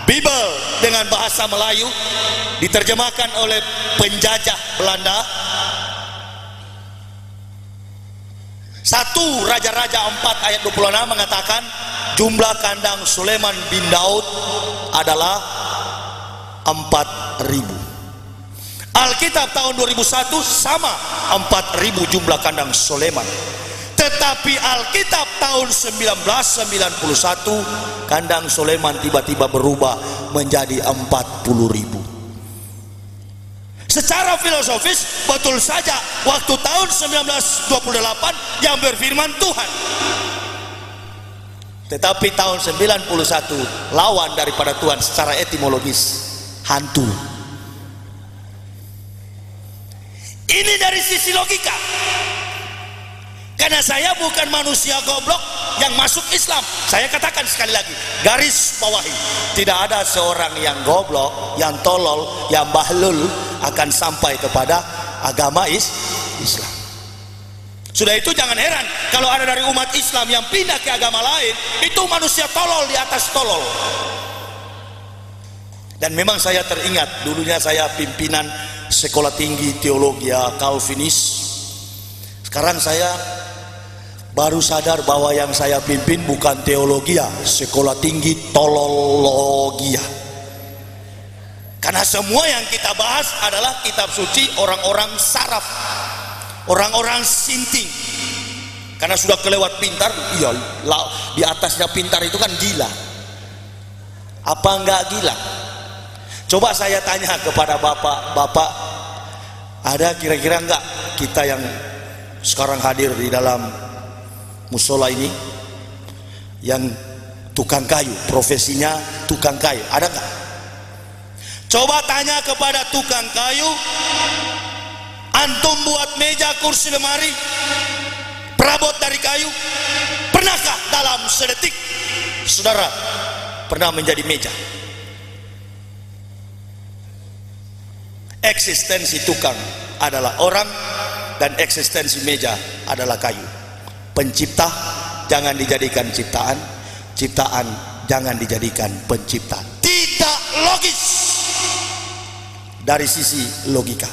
Bible dengan bahasa Melayu diterjemahkan oleh penjajah Belanda. 1 Raja-Raja 4 ayat 26 mengatakan jumlah kandang Sulaiman bin Daud adalah 4.000. Alkitab tahun 2001 sama 4.000 jumlah kandang Sulaiman. Tetapi Alkitab tahun 1991 kandang Sulaiman tiba-tiba berubah menjadi 40.000. Secara filosofis betul saja waktu tahun 1928 yang berfirman Tuhan. Tetapi tahun 91 lawan daripada Tuhan secara etimologis, hantu. Ini dari sisi logika. Karena saya bukan manusia goblok yang masuk Islam. Saya katakan sekali lagi, garis bawahi, tidak ada seorang yang goblok, yang tolol, yang bahlul akan sampai kepada agama Islam. Sudah itu jangan heran kalau ada dari umat Islam yang pindah ke agama lain, itu manusia tolol di atas tolol. Dan memang saya teringat dulunya saya pimpinan sekolah tinggi teologi Calvinis. Sekarang saya baru sadar bahwa yang saya pimpin bukan teologi, sekolah tinggi tolologia. Karena semua yang kita bahas adalah kitab suci orang-orang saraf, orang-orang sinting. Karena sudah kelewat pintar, iya, di atasnya pintar itu kan gila. Apa enggak gila? Coba saya tanya kepada bapak-bapak, ada kira-kira enggak kita yang sekarang hadir di dalam musola ini yang tukang kayu, profesinya tukang kayu, ada nggak? Coba tanya kepada tukang kayu, antum buat meja, kursi, lemari, perabot dari kayu, pernahkah dalam sedetik saudara pernah menjadi meja? Eksistensi tukang adalah orang dan eksistensi meja adalah kayu. Pencipta jangan dijadikan ciptaan, ciptaan jangan dijadikan pencipta. Tidak logis dari sisi logika.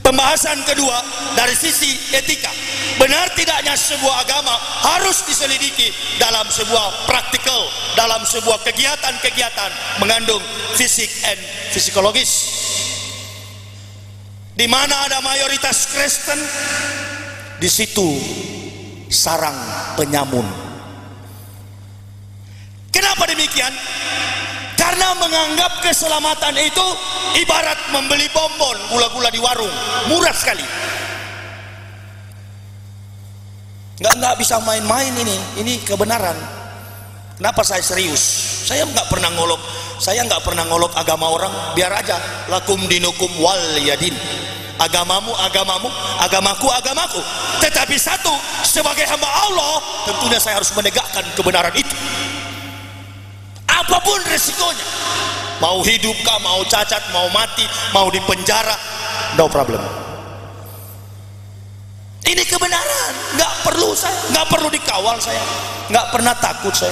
Pembahasan kedua dari sisi etika. Benar tidaknya sebuah agama harus diselidiki dalam sebuah praktikal, dalam sebuah kegiatan-kegiatan mengandung fisik and psikologis. Di mana ada mayoritas Kristen, di situ sarang penyamun. Kenapa demikian? Karena menganggap keselamatan itu ibarat membeli bonbon gula-gula di warung, murah sekali. Nggak bisa main-main ini kebenaran. Kenapa saya serius? Saya nggak pernah ngolok agama orang, biar aja. Lakum dinukum wal yadin. Agamamu agamamu, agamaku agamaku. Tetapi satu, sebagai hamba Allah tentunya saya harus menegakkan kebenaran itu apapun resikonya. Mau hidup kah, mau cacat, mau mati, mau di penjara, no problem. Ini kebenaran, nggak perlu dikawal, saya nggak pernah takut. Saya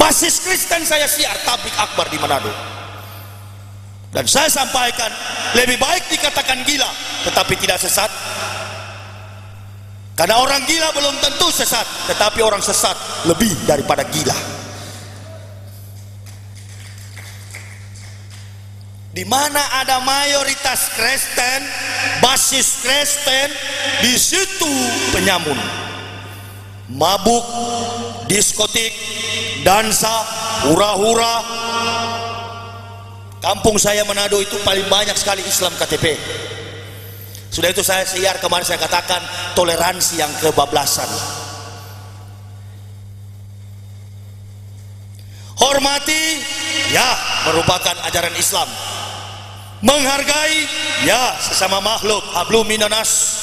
basis Kristen, saya siar tablik akbar di Manado. Dan saya sampaikan, lebih baik dikatakan gila tetapi tidak sesat. Karena orang gila belum tentu sesat, tetapi orang sesat lebih daripada gila. Di mana ada mayoritas Kristen, basis Kristen, di situ penyamun, mabuk, diskotik, dansa, hura-hura. Kampung saya Manado itu paling banyak sekali Islam KTP. Sudah itu saya siar kemarin, saya katakan toleransi yang kebablasan. Hormati, ya, merupakan ajaran Islam. Menghargai, ya, sesama makhluk, hablum minanas.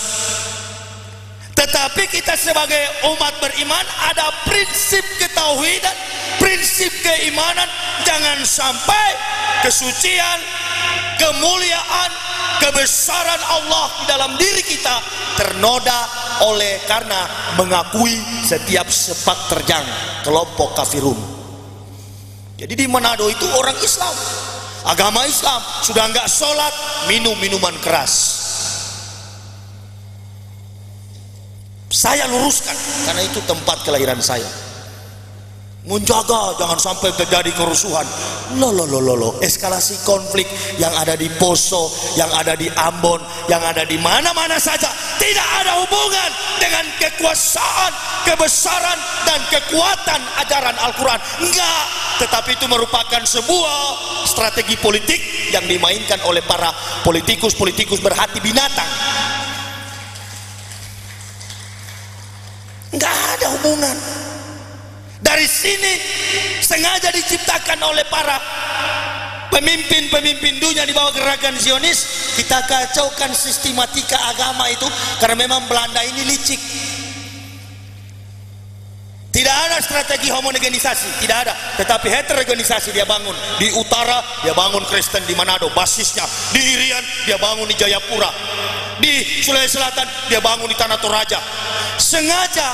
Tetapi kita sebagai umat beriman ada prinsip ketauhidan, prinsip keimanan. Jangan sampai kesucian, kemuliaan, kebesaran Allah di dalam diri kita ternoda oleh karena mengakui setiap sepak terjang kelompok kafirun. Jadi di Manado itu orang Islam, agama Islam, sudah nggak sholat, minum minuman keras. Saya luruskan karena itu tempat kelahiran saya. Menjaga jangan sampai terjadi kerusuhan. Loh, eskalasi konflik yang ada di Poso, yang ada di Ambon, yang ada di mana-mana saja tidak ada hubungan dengan kekuasaan, kebesaran dan kekuatan ajaran Al-Quran. Enggak, tetapi itu merupakan sebuah strategi politik yang dimainkan oleh para politikus berhati binatang. Enggak ada hubungan. Dari sini sengaja diciptakan oleh para pemimpin dunia di bawah gerakan Zionis. Kita kacaukan sistematika agama itu karena memang Belanda ini licik. Tidak ada strategi homogenisasi, tidak ada. Tetapi heterogenisasi dia bangun. Di utara dia bangun Kristen di Manado, basisnya. Di Irian dia bangun di Jayapura. Di Sulawesi Selatan dia bangun di Tanah Toraja. Sengaja.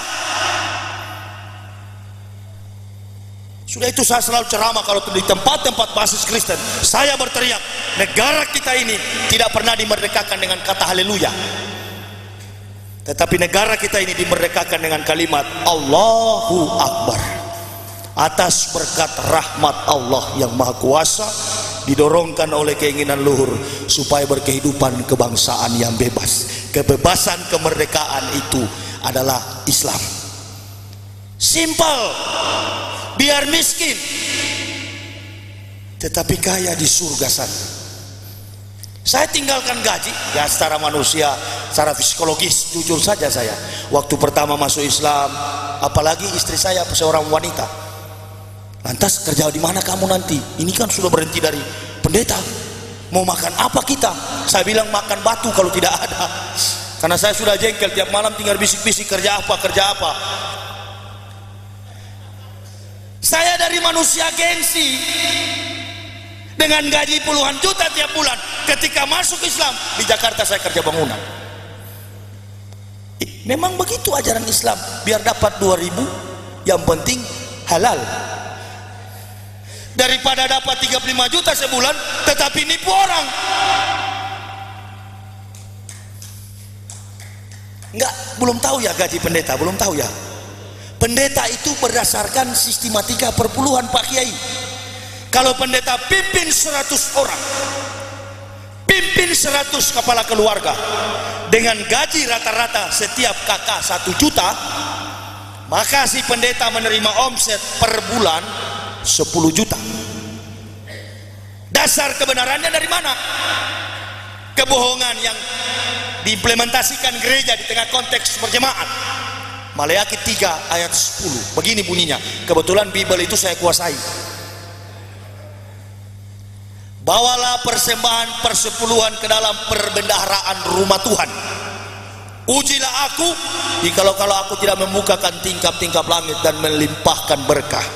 Sudah itu saya selalu ceramah kalau di tempat-tempat basis Kristen. Saya berteriak, negara kita ini tidak pernah dimerdekakan dengan kata haleluya. Tetapi negara kita ini dimerdekakan dengan kalimat Allahu Akbar. Atas berkat rahmat Allah yang Maha Kuasa, didorongkan oleh keinginan luhur supaya berkehidupan kebangsaan yang bebas. Kebebasan kemerdekaan itu adalah Islam. Simple. Biar miskin tetapi kaya di surga sana. Saya tinggalkan gaji ya secara manusia, secara psikologis. Jujur saja saya waktu pertama masuk Islam, apalagi istri saya seorang wanita, lantas kerja di mana kamu nanti? Ini kan sudah berhenti dari pendeta, mau makan apa kita? Saya bilang makan batu kalau tidak ada, karena saya sudah jengkel tiap malam tinggal bisik-bisik kerja apa. Saya dari manusia gengsi dengan gaji puluhan juta tiap bulan. Ketika masuk Islam di Jakarta saya kerja bangunan. Memang begitu ajaran Islam, biar dapat 2.000 yang penting halal, daripada dapat 35 juta sebulan tetapi nipu orang. Enggak, belum tahu ya gaji pendeta, belum tahu ya. Pendeta itu berdasarkan sistematika perpuluhan Pak Kiai. Kalau pendeta pimpin 100 orang, pimpin 100 kepala keluarga, dengan gaji rata-rata setiap kakak 1 juta, maka si pendeta menerima omset per bulan 10 juta. Dasar kebenarannya dari mana? Kebohongan yang diimplementasikan gereja di tengah konteks berjemaat. Maleakhi 3 ayat 10 begini bunyinya. Kebetulan Bible itu saya kuasai. Bawalah persembahan persepuluhan ke dalam perbendaharaan rumah Tuhan. Ujilah aku kalau aku tidak membukakan tingkap-tingkap langit dan melimpahkan berkah.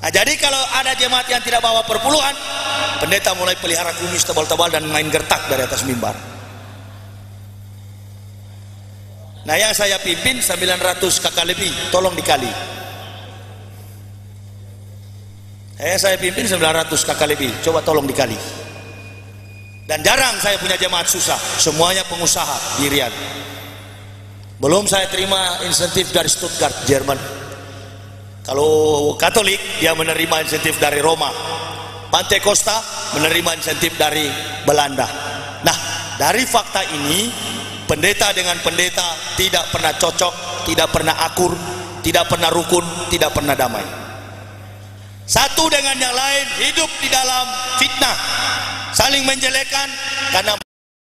Nah, jadi kalau ada jemaat yang tidak bawa perpuluhan, pendeta mulai pelihara kumis tebal-tebal dan main gertak dari atas mimbar. Nah, yang saya pimpin 900 kakak lebih, tolong dikali. Saya pimpin 900 kakak lebih, coba tolong dikali. Dan jarang saya punya jemaat susah, semuanya pengusaha di Riyadh. Belum saya terima insentif dari Stuttgart, Jerman. Kalau Katolik dia menerima insentif dari Roma. Pantai Costa menerima insentif dari Belanda. Nah, dari fakta ini pendeta dengan pendeta tidak pernah cocok, tidak pernah akur, tidak pernah rukun, tidak pernah damai. Satu dengan yang lain hidup di dalam fitnah, saling menjelekan karena